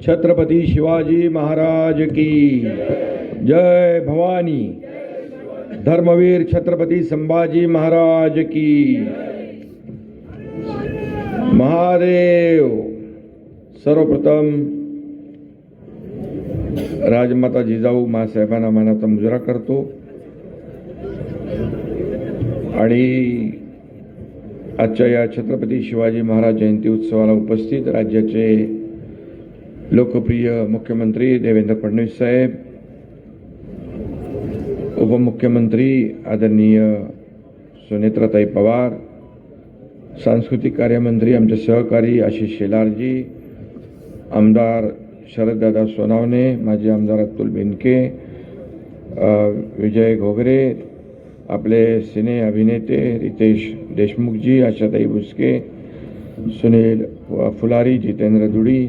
छत्रपती शिवाजी महाराज की जय भवानी। धर्मवीर छत्रपती संभाजी महाराज की महादेव। सर्वप्रथम राजमाता जिजाऊ मासाहेबांना मानाचा मुजरा करतो आणि आजच्या या छत्रपती शिवाजी महाराज जयंती उत्सवाला उपस्थित राज्याचे लोकप्रिय मुख्यमंत्री देवेंद्र फडणवीस साहेब, उपमुख्यमंत्री आदरणीय सुनेत्राताई पवार, सांस्कृतिक कार्यमंत्री आमचे सहकारी आशिष शेलारजी, आमदार शरददादा सोनावणे, माजी आमदार अतुल बेनके, विजय घोगरे, आपले सिने अभिनेते रितेश देशमुखजी, आशाताई बुसके, सुनील फुलारी, जितेंद्र दुडी,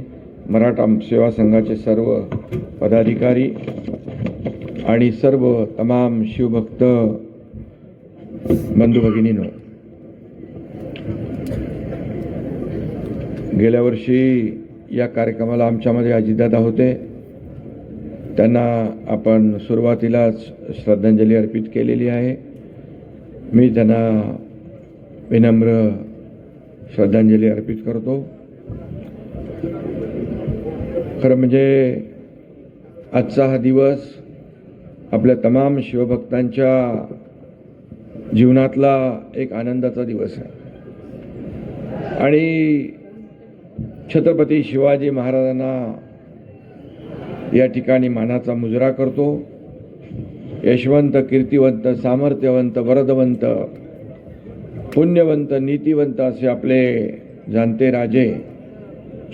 मराठा सेवा संघाचे सर्व पदाधिकारी आणि सर्व तमाम शिवभक्त बंधू भगिनींनो, गेल्या वर्षी या कार्यक्रमाला आमच्यामध्ये अजितदादा होते. त्यांना आपण सुरुवातीलाच श्रद्धांजली अर्पित केलेली आहे. मी त्यांना विनम्र श्रद्धांजली अर्पित करतो. खरं म्हणजे आजचा हा दिवस आपल्या तमाम शिवभक्तांच्या जीवनातला एक आनंदाचा दिवस आहे आणि छत्रपती शिवाजी महाराजांना या ठिकाणी मानाचा मुजरा करतो. यशवंत, कीर्तिवंत, सामर्थ्यवंत, वरदवंत, पुण्यवंत, नीतिवंत असे आपले जाणते राजे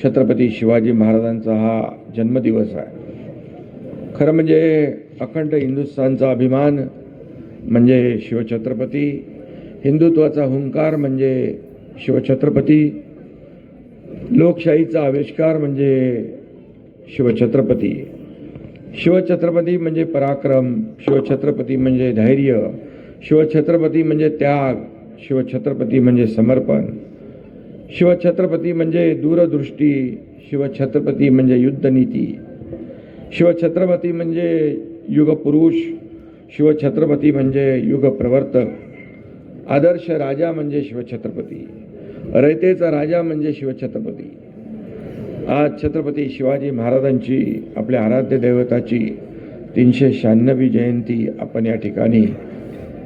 छत्रपती शिवाजी महाराजांचा हा जन्मदिवस आहे. खरं म्हणजे अखंड हिंदुस्थानचा अभिमान म्हणजे शिवछत्रपती, हिंदुत्वाचा हुंकार म्हणजे शिवछत्रपती, लोकशाहीचा आविष्कार म्हणजे शिवछत्रपती. शिवछत्रपती म्हणजे पराक्रम, शिवछत्रपती म्हणजे धैर्य, शिवछत्रपती म्हणजे त्याग, शिवछत्रपती म्हणजे समर्पण, शिवछत्रपती म्हणजे दूरदृष्टी, शिवछत्रपती म्हणजे युद्धनीती, शिवछत्रपती म्हणजे युगपुरुष, शिवछत्रपती म्हणजे युगप्रवर्तक, आदर्श राजा म्हणजे शिवछत्रपती, रयतेचा राजा म्हणजे शिवछत्रपती. आज छत्रपती शिवाजी महाराजांची, आपल्या आराध्य दैवताची 396वी जयंती आपण या ठिकाणी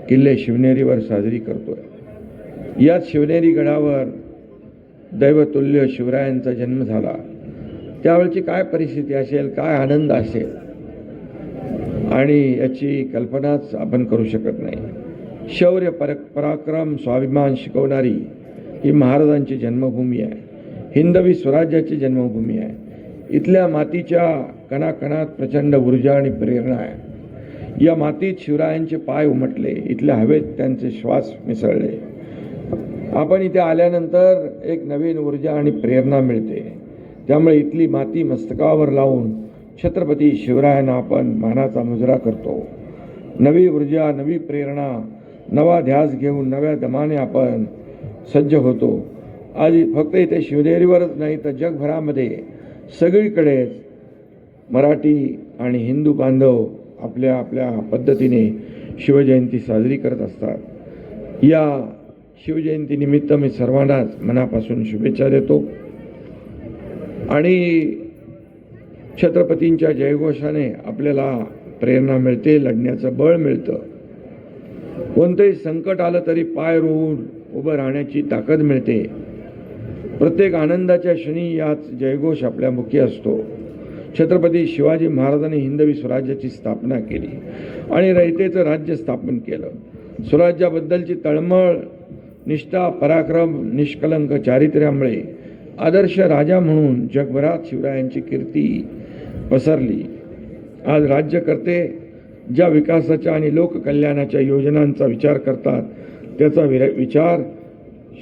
किल्ले शिवनेरीवर साजरी करतोय. याच शिवनेरी गडावर दैवतुल्य शिवरायांचा जन्म झाला. त्यावेळची काय परिस्थिती असेल, काय आनंद असेल आणि याची कल्पनाच आपण करू शकत नाही. शौर्य, पराक्रम, स्वाभिमान शिकवणारी ही महाराजांची जन्मभूमी आहे, हिंदवी स्वराज्याची जन्मभूमी आहे. इथल्या मातीच्या कणाकणात प्रचंड ऊर्जा आणि प्रेरणा आहे. या मातीत शिवरायांचे पाय उमटले, इथल्या हवेत त्यांचे श्वास मिसळले. आपण इथे आल्यानंतर एक नवीन ऊर्जा आणि प्रेरणा मिळते. त्यामुळे इथली माती मस्तकावर लावून छत्रपती शिवरायांना आपण मानाचा मुजरा करतो. नवी ऊर्जा, नवी प्रेरणा, नवा ध्यास घेऊन नव्या दमाने आपण सज्ज होतो. आज फक्त इथे शिवनेरीवरच नाही तर जगभरामध्ये सगळीकडेच मराठी आणि हिंदू बांधव आपल्या आपल्या पद्धतीने शिवजयंती साजरी करत असतात. या शिवजयंतीनिमित्त मी सर्वांनाच मनापासून शुभेच्छा देतो आणि छत्रपतींच्या जयघोषाने आपल्याला प्रेरणा मिळते, लढण्याचं बळ मिळतं. कोणतंही संकट आलं तरी पाय रोवून उभं राहण्याची ताकद मिळते. प्रत्येक आनंदाच्या क्षणी याच जयघोष आपल्या मुखी असतो. छत्रपती शिवाजी महाराजांनी हिंदवी स्वराज्याची स्थापना केली आणि रयतेचं राज्य स्थापन केलं. स्वराज्याबद्दलची तळमळ, निष्ठा, पराक्रम, निष्कलंक चारित्र्यामुळे आदर्श राजा म्हणून जगभरात शिवरायांची कीर्ती पसरली. आज राज्यकर्ते ज्या विकासाच्या आणि लोककल्याणाच्या योजनांचा विचार करतात त्याचा विचार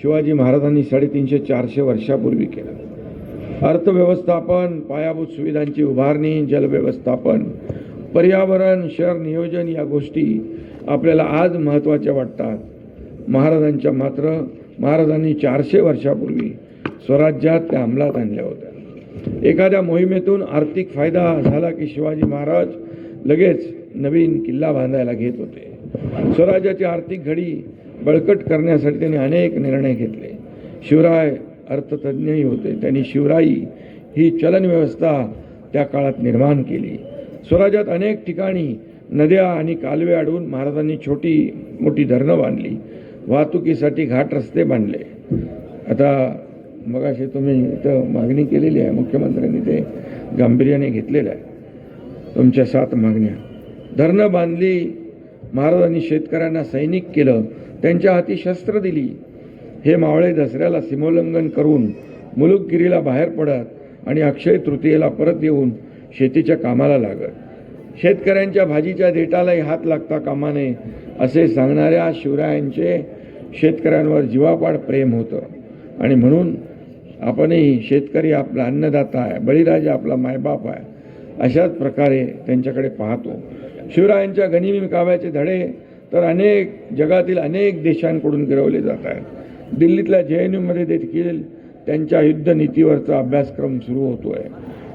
शिवाजी महाराजांनी 350-400 वर्षापूर्वी केला. अर्थव्यवस्थापन, पायाभूत सुविधांची उभारणी, जलव्यवस्थापन, पर्यावरण, शहर नियोजन या गोष्टी आपल्याला आज महत्त्वाच्या वाटतात. महाराजांनी 400 वर्षापूर्वी स्वराज्यात त्या अंमलात आणल्या होत्या. एखाद्या मोहिमेतून आर्थिक फायदा झाला की शिवाजी महाराज लगेच नवीन किल्ला बांधायला घेत होते. स्वराज्याची आर्थिक घडी बळकट करण्यासाठी त्यांनी अनेक निर्णय घेतले. शिवराय अर्थतज्ञही होते. त्यांनी शिवराई ही चलन व्यवस्था त्या काळात निर्माण केली. स्वराज्यात अनेक ठिकाणी नद्या आणि कालवे अडवून महाराजांनी छोटी मोठी धरणं बांधली. वाहतुकीसाठी घाट रस्ते बांधले. आता मगाशी तुम्ही इथं मागणी केलेली आहे, मुख्यमंत्र्यांनी ते गांभीर्याने घेतलेलं आहे. तुमच्या 7 मागण्या. धरणं बांधली, महाराजांनी शेतकऱ्यांना सैनिक केलं, त्यांच्या हाती शस्त्र दिली. हे मावळे दसऱ्याला सीमोल्लंघन करून मुलुकगिरीला बाहेर पडत आणि अक्षय तृतीयेला परत येऊन शेतीच्या कामाला लागत. शेतकऱ्यांच्या भाजीच्या देठालाही हात लागता कामा नये असे सांगणाऱ्या शिवरायांचे शेतकऱ्यांवर जीवापाड प्रेम होतं. आणि म्हणून आपणही शेतकरी आपला अन्नदाता आहे, बळीराजा आपला मायबाप आहे, अशाच प्रकारे त्यांच्याकडे पाहतो. शिवरायांच्या गनिमी काव्याचे धडे तर जगातील अनेक देशांकडून गिरवले जात आहेत. दिल्लीतल्या JNUमध्ये देखील त्यांच्या युद्धनीतीवरचा अभ्यासक्रम सुरू होतो आहे.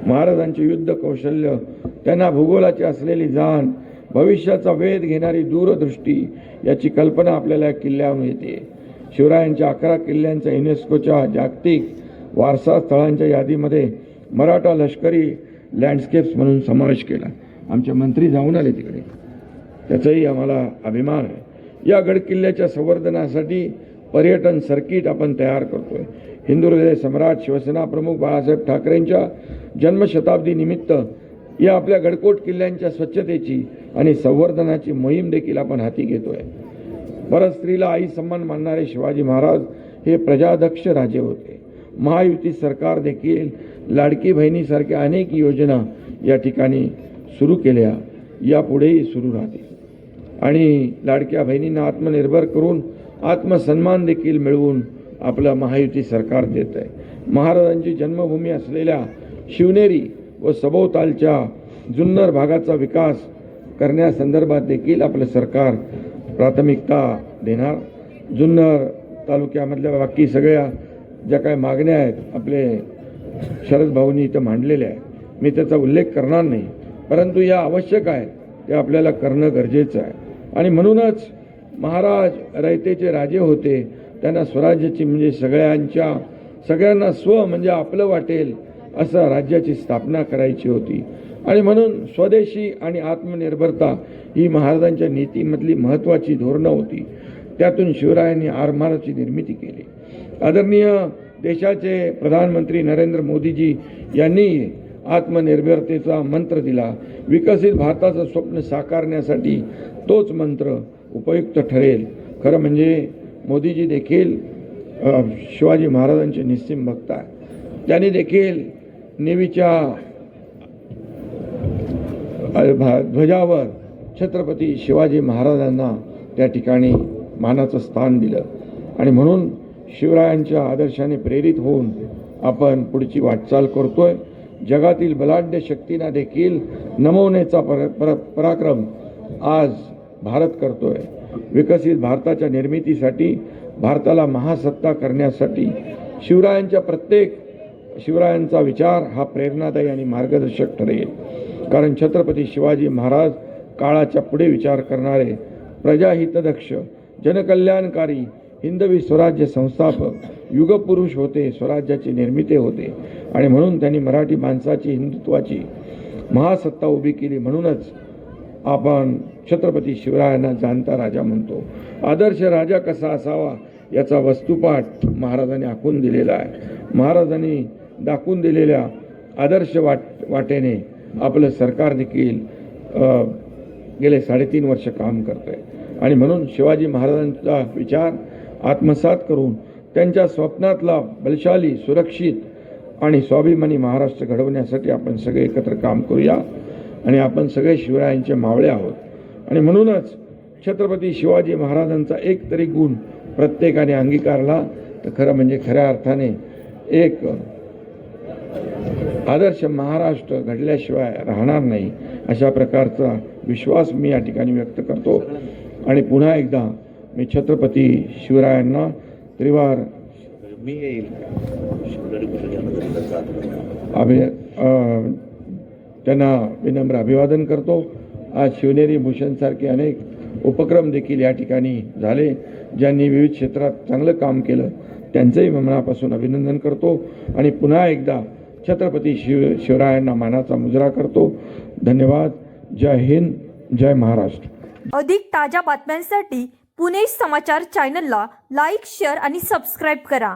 महाराजांचे युद्ध कौशल्य, त्यांना भूगोलाची असलेली जाण, भविष्याचा वेध घेणारी दूरदृष्टी याची कल्पना आपल्याला या किल्ल्यावरून येते. शिवरायांच्या 11 किल्ल्यांचा युनेस्कोच्या जागतिक वारसा स्थळांच्या यादीमध्ये मराठा लष्करी लँडस्केप्स म्हणून समावेश केला. आमचे मंत्री जाऊन आले तिकडे, त्याचाही आम्हाला अभिमान आहे. या गडकिल्ल्याच्या संवर्धनासाठी पर्यटन सर्किट आपण तयार करतोय. हिंदू हृदय सम्राट शिवसेना प्रमुख बाळासाहेब ठाकरेंच्या जन्मशताब्दी निमित्त या आपल्या गडकोट किल्ल्यांच्या स्वच्छतेची आणि संवर्धनाची मोहीम देखील आपण हाती घेतोय. परत स्त्रीला आई सन्मान मानणारे शिवाजी महाराज हे प्रजादक्ष राजे होते. महायुती सरकार देखील लाडकी बहिणीसारख्या अनेक योजना या ठिकाणी सुरू केल्या, यापुढेही सुरू राहतील. आणि लाडक्या बहिणींना आत्मनिर्भर करून आत्मसन्मान देखील मिळवून आपलं महायुती सरकार देत आहे. महाराजांची जन्मभूमी असलेल्या शिवनेरी व सभोवतालच्या जुन्नर भागाचा विकास करण्यासंदर्भात देखील आपलं सरकार प्राथमिकता देणार. जुन्नर तालुक्यामधल्या बाकी सगळ्या ज्या काही मागण्या आहेत आपले शरद भाऊंनी इथं मांडलेल्या आहेत, मी त्याचा उल्लेख करणार नाही, परंतु या आवश्यक आहेत, ते आपल्याला करणं गरजेचं आहे. आणि म्हणूनच महाराज रयतेचे राजे होते. त्यांना स्वराज्याची म्हणजे सगळ्यांना स्व म्हणजे आपलं वाटेल असं राज्याची स्थापना करायची होती. आणि म्हणून स्वदेशी आणि आत्मनिर्भरता ही महाराजांच्या नीतीमधली महत्त्वाची धोरणं होती. त्यातून शिवरायांनी आरमाराची निर्मिती केली. आदरणीय देशाचे प्रधानमंत्री नरेंद्र मोदीजी यांनी आत्मनिर्भरतेचा मंत्र दिला. विकसित भारताचं स्वप्न साकारण्यासाठी तोच मंत्र उपयुक्त ठरेल. खरं म्हणजे मोदीजी देखील शिवाजी महाराजांचे निस्सीम भक्त आहे. त्यांनी देखील नेवीच्या ध्वजावर छत्रपती शिवाजी महाराजांना त्या ठिकाणी मानाचं स्थान दिलं. आणि म्हणून शिवरायांच्या आदर्शाने प्रेरित होऊन आपण पुढची वाटचाल करतोय. जगातील बलाढ्य शक्तींना देखील नमवण्याचा पराक्रम आज भारत करतोय. विकसित भारताच्या निर्मितीसाठी, भारताला महासत्ता करण्यासाठी शिवरायांचा विचार हा प्रेरणादायी आणि मार्गदर्शक ठरेल. कारण छत्रपती शिवाजी महाराज काळाच्या पुढे विचार करणारे, प्रजाहितदक्ष, जनकल्याणकारी, हिंदवी स्वराज्य संस्थापक, युगपुरुष होते, स्वराज्याचे निर्मिते होते. आणि म्हणून त्यांनी मराठी माणसाची हिंदुत्वाची महासत्ता उभी केली. म्हणूनच आपण छत्रपती शिवरायांना जाणता राजा म्हणतो. आदर्श राजा कसा असावा याचा वस्तुपाठ महाराजांनी आखून दिलेला आहे. महाराजांनी दाखवून दिलेल्या आदर्श वाटेने आपलं सरकार देखील गेले 3.5 वर्ष काम करतंय. आणि म्हणून शिवाजी महाराजांचा विचार आत्मसात करून त्यांच्या स्वप्नातला बलशाली, सुरक्षित आणि स्वाभिमानी महाराष्ट्र घडवण्यासाठी आपण सगळे एकत्र काम करूया. आणि आपण सगळे शिवरायांचे मावळे आहोत. आणि म्हणूनच छत्रपती शिवाजी महाराजांचा एक तरी गुण प्रत्येकाने अंगीकारला तर खरं म्हणजे खऱ्या अर्थाने एक आदर्श महाराष्ट्र घडल्याशिवाय राहणार नाही, अशा प्रकारचा विश्वास मी या ठिकाणी व्यक्त करतो. आणि पुन्हा एकदा मी छत्रपती शिवरायांना त्रिवार मी येईल शिवनेरी भूषण यांना जरी त्यांचा आदर त्यांना विनम्र अभिवादन करतो. आज शिवनेरी भूषणसारखे अनेक उपक्रम देखील या ठिकाणी झाले. ज्यांनी विविध क्षेत्रात चांगलं काम केलं त्यांचंही मनापासून अभिनंदन करतो आणि पुन्हा एकदा छत्रपती शिवरायांना मानाचा मुजरा करतो. धन्यवाद. जय हिंद, जय महाराष्ट्र. अधिक ताज्या बातम्यांसाठी पुणे समाचार चॅनलला लाईक, शेअर आणि सबस्क्राईब करा.